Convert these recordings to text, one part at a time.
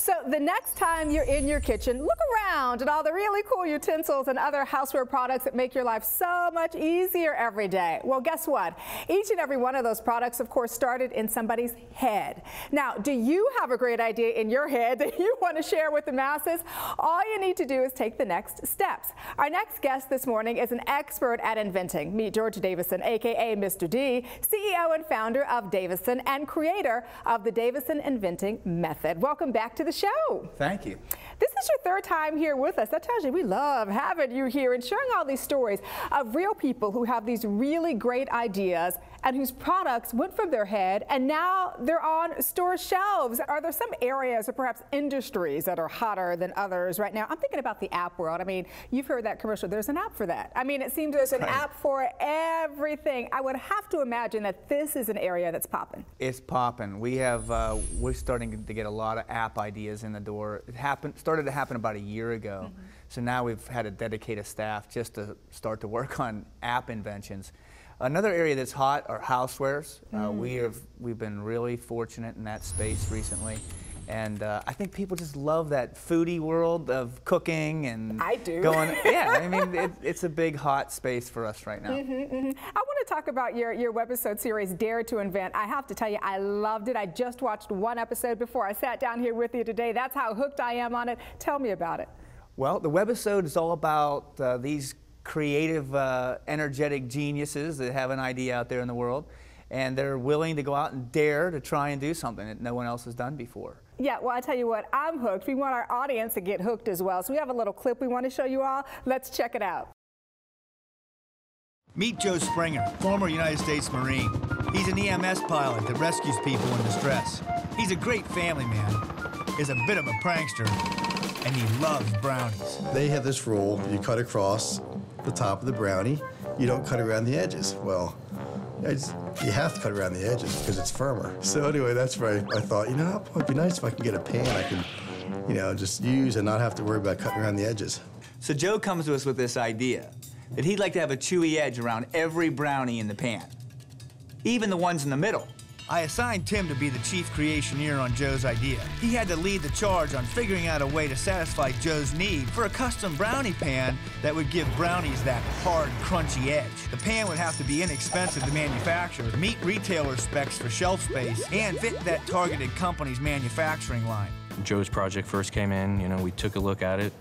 So the next time you're in your kitchen, look around at all the really cool utensils and other houseware products that make your life so much easier every day. Well, guess what? Each and every one of those products, of course, started in somebody's head. Now, do you have a great idea in your head that you want to share with the masses? All you need to do is take the next steps. Our next guest this morning is an expert at inventing. Meet George Davison, aka Mr. D, CEO and founder of Davison and creator of the Davison Inventing Method. Welcome back to the show. Thank you. This is your third time here with us. That tells you we love having you here and sharing all these stories of real people who have these really great ideas and whose products went from their head and now they're on store shelves. Are there some areas or perhaps industries that are hotter than others right now? I'm thinking about the app world. I mean, you've heard that commercial. There's an app for that. I mean, it seems there's an app for everything. I would have to imagine that this is an area that's popping. It's popping. We're starting to get a lot of app ideas in the door. It started to happen about a year ago. So now we've had to dedicate a staff just to start to work on app inventions. Another area that's hot are housewares. We've been really fortunate in that space recently. And I think people just love that foodie world of cooking and I do. Yeah, I mean, it's a big hot space for us right now. I want to talk about your webisode series, Dare to Invent. I have to tell you, I loved it. I just watched one episode before I sat down here with you today. That's how hooked I am on it. Tell me about it. Well, the webisode is all about these creative, energetic geniuses that have an idea out there in the world, and they're willing to go out and dare to try and do something that no one else has done before. Yeah, well, I tell you what, I'm hooked. We want our audience to get hooked as well. So we have a little clip we want to show you all. Let's check it out. Meet Joe Springer, former United States Marine. He's an EMS pilot that rescues people in distress. He's a great family man, is a bit of a prankster, and he loves brownies. They have this rule: you cut across the top of the brownie, you don't cut around the edges. Well, you have to cut around the edges because it's firmer. So anyway, that's right. I thought, you know, it'd be nice if I can get a pan I can, you know, just use and not have to worry about cutting around the edges. So Joe comes to us with this idea that he'd like to have a chewy edge around every brownie in the pan, even the ones in the middle. I assigned Tim to be the chief creationeer on Joe's idea. He had to lead the charge on figuring out a way to satisfy Joe's need for a custom brownie pan that would give brownies that hard, crunchy edge. The pan would have to be inexpensive to manufacture, meet retailer specs for shelf space, and fit that targeted company's manufacturing line. Joe's project first came in, you know, we took a look at it.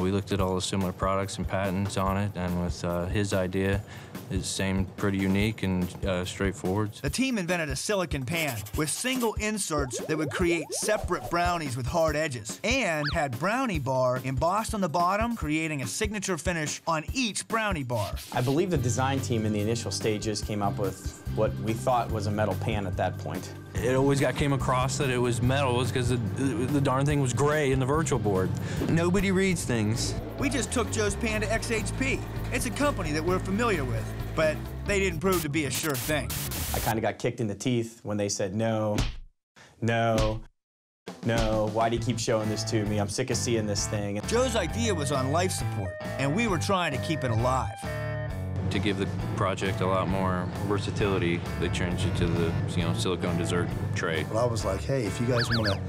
We looked at all the similar products and patents on it, and with his idea, it seemed pretty unique and straightforward. The team invented a silicone pan with single inserts that would create separate brownies with hard edges, and had brownie bar embossed on the bottom, creating a signature finish on each brownie bar. I believe the design team in the initial stages came up with what we thought was a metal pan at that point. It always came across that it was metal because the darn thing was gray in the virtual board. Nobody reads things. We just took Joe's pan to XHP. It's a company that we're familiar with, but they didn't prove to be a sure thing. I kind of got kicked in the teeth when they said, no, no, no, why do you keep showing this to me? I'm sick of seeing this thing. Joe's idea was on life support, and we were trying to keep it alive. To give the project a lot more versatility, they changed it to the silicone dessert tray. Well, I was like, hey, if you guys want to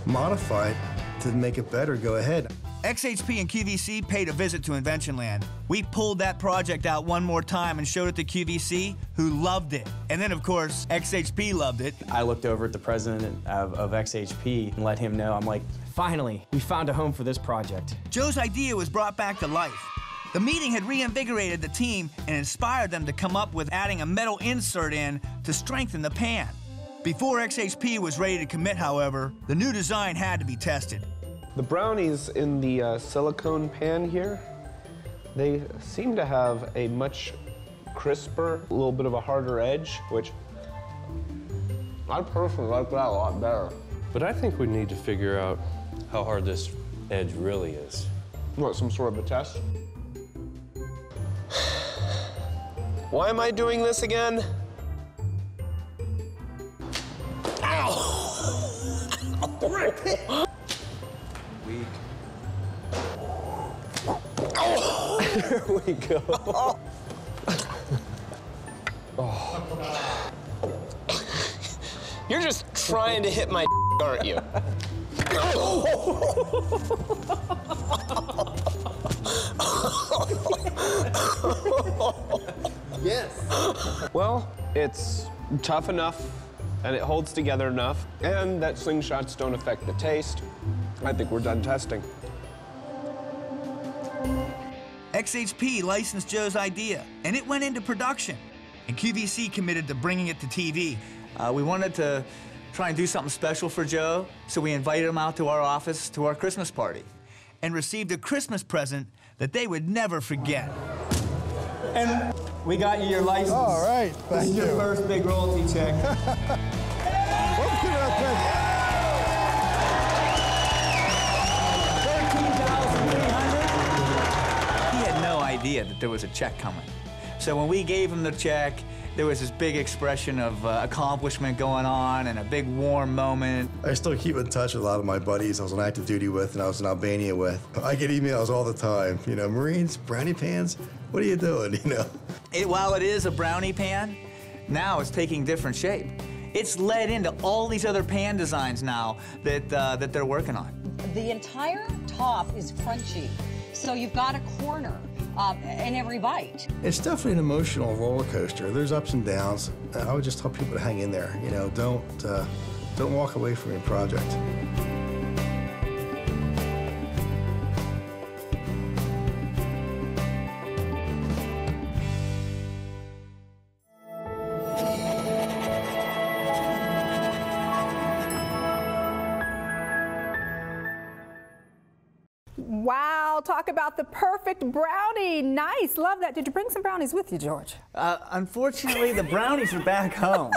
modify it to make it better, go ahead. XHP and QVC paid a visit to Inventionland. We pulled that project out one more time and showed it to QVC, who loved it. And then, of course, XHP loved it. I looked over at the president of XHP and let him know. I'm like, finally, we found a home for this project. Joe's idea was brought back to life. The meeting had reinvigorated the team and inspired them to come up with adding a metal insert in to strengthen the pan. Before XHP was ready to commit, however, the new design had to be tested. The brownies in the silicone pan here, they seem to have a much crisper, a little bit of a harder edge, which I personally like that a lot better. But I think we need to figure out how hard this edge really is. What, some sort of a test? Why am I doing this again? Ow! Weak. There we go. Oh. You're just trying to hit my aren't you? Yes. Well, it's tough enough, and it holds together enough, and that slingshots don't affect the taste. I think we're done testing. XHP licensed Joe's idea, and it went into production. And QVC committed to bringing it to TV. We wanted to try and do something special for Joe, so we invited him out to our office to our Christmas party. And received a Christmas present that they would never forget. And we got you your license. All right, This is your first big royalty check. He had no idea that there was a check coming. So when we gave him the check, there was this big expression of accomplishment going on and a big warm moment. I still keep in touch with a lot of my buddies I was on active duty with and I was in Albania with. I get emails all the time, you know, Marines, brownie pans, what are you doing, you know? While it is a brownie pan, now it's taking different shape. It's led into all these other pan designs now that they're working on. The entire top is crunchy, so you've got a corner in every bite. It's definitely an emotional roller coaster. There's ups and downs. I would just tell people to hang in there, you know, don't walk away from your project. Wow, talk about the perfect brownie. Nice, love that. Did you bring some brownies with you, George? Unfortunately, the brownies are back home.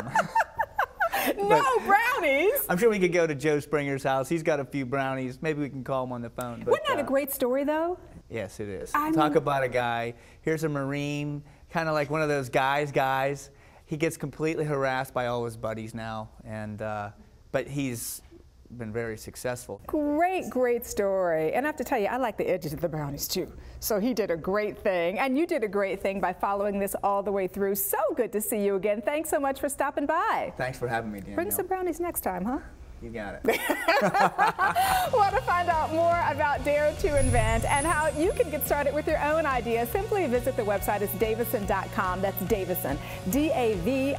No brownies? I'm sure we could go to Joe Springer's house. He's got a few brownies. Maybe we can call him on the phone. But, Wasn't that a great story, though? Yes, it is. Talk about a guy. Here's a Marine, kind of like one of those guys. He gets completely harassed by all his buddies now, and but he's been very successful. Great story. And I have to tell you, I like the edges of the brownies too. So he did a great thing, and you did a great thing by following this all the way through. So good to see you again. Thanks so much for stopping by. Thanks for having me, Danielle. Bring some brownies next time, huh? You got it. Want to find out more about Dare to Invent and how you can get started with your own ideas? Simply visit the website. It's Davison.com. That's Davison, Davison.com.